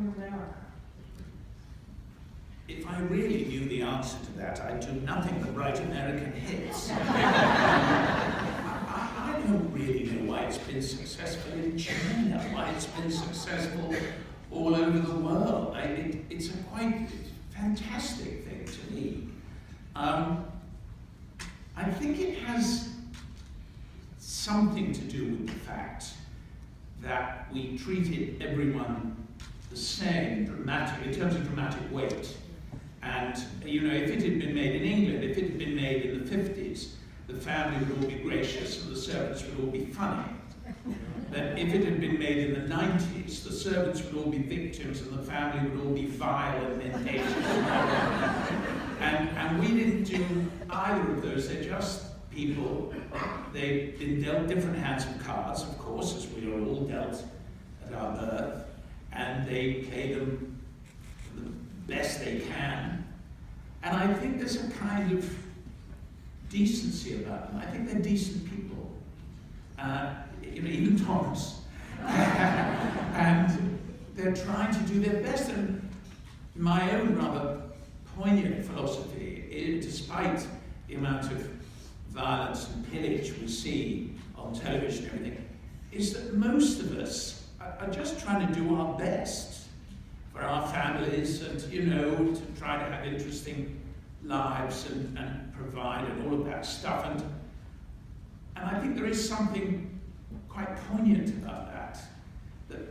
in America? If I really knew the answer to that, I'd do nothing but write American hits. I don't really know why it's been successful in China, why it's been successful all over the world. It's a quite fantastic thing to me. I think it has something to do with the fact that we treated everyone the same in terms of dramatic weight. And, you know, if it had been made in England, if it had been made in the 50s, the family would all be gracious and the servants would all be funny. But if it had been made in the 90s, the servants would all be victims and the family would all be vile and mendacious. And we didn't do either of those. They're just people. They've been dealt different hands of cards, of course, as we are all dealt at our birth. And they play them the best they can. And I think there's a kind of decency about them. I think they're decent people. You know, even Thomas. And they're trying to do their best. And my own rather poignant philosophy, despite the amount of violence and pillage we see on television and everything, is that most of us are just trying to do our best for our families and, you know, to try to have interesting lives and provide and all of that stuff. And I think there is something quite poignant about that,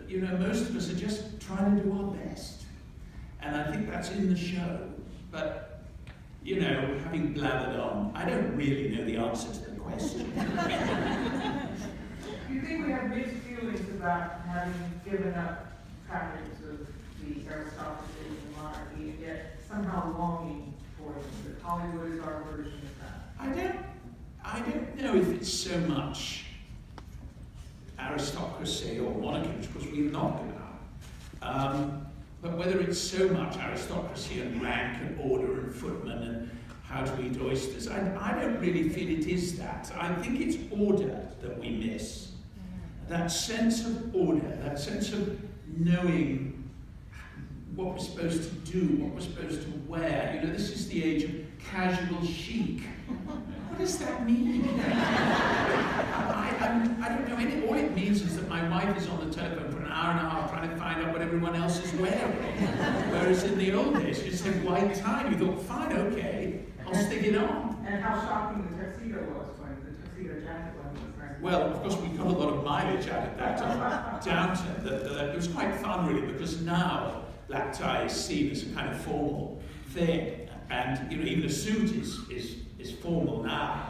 you know, most of us are just trying to do our best. And I think that's in the show. But, you know, having blathered on, I don't really know the answer to the question. Do you think we have mixed feelings about having given up trappings of the aristocracy and the monarchy, and yet somehow longing for them? That Hollywood is our version of that. I don't know if it's so much aristocracy or monarchy, which of course we've not given up, but whether it's so much aristocracy and rank and order and footmen and how to eat oysters, I don't really feel it is that. I think it's order that we miss. That sense of order, that sense of knowing what we're supposed to do, what we're supposed to wear. You know, this is the age of casual chic. What does that mean? I don't know. All it means is that my wife is on the telephone for an hour and a half trying to find out what everyone else is wearing. Whereas in the old days, you just had white tie. You thought, fine, okay, I'll stick it on. And how shocking the tuxedo was when the tuxedo jacket was wearing. Well, of course, we got a lot of mileage out of that on Downton. It was quite fun, really, because now black tie is seen as a kind of formal thing. And, you know, even a suit is formal now.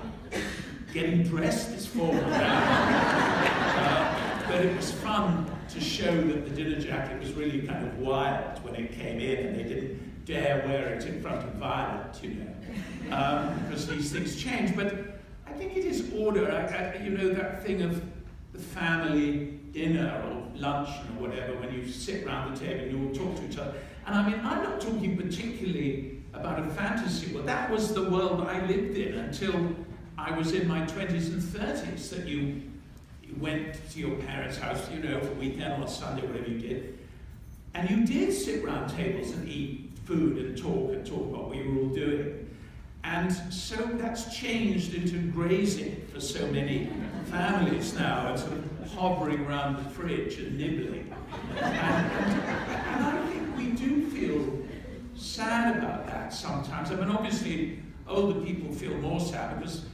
Getting dressed is formal now. But it was fun to show that the dinner jacket was really kind of wild when it came in, and they didn't dare wear it in front of Violet, you know, because these things change. But I think it is order. You know, that thing of the family dinner or lunch or whatever, when you sit around the table and you all talk to each other. And I mean, I'm not talking particularly about a fantasy world. That was the world I lived in until I was in my 20s and 30s, that you went to your parents' house, you know, for weekend or Sunday, whatever you did, and you did sit around tables and eat food and talk about what you were all doing. And so that's changed into grazing for so many families now, and sort of hovering around the fridge and nibbling. And I think we do feel sad about that sometimes. I mean, obviously, older people feel more sad because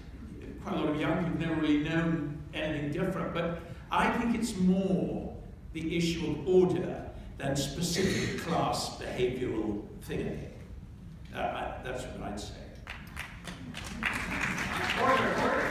quite a lot of young people have never really known anything different. But I think it's more the issue of order than specific class behavioral thinking. That's what I'd say. Order.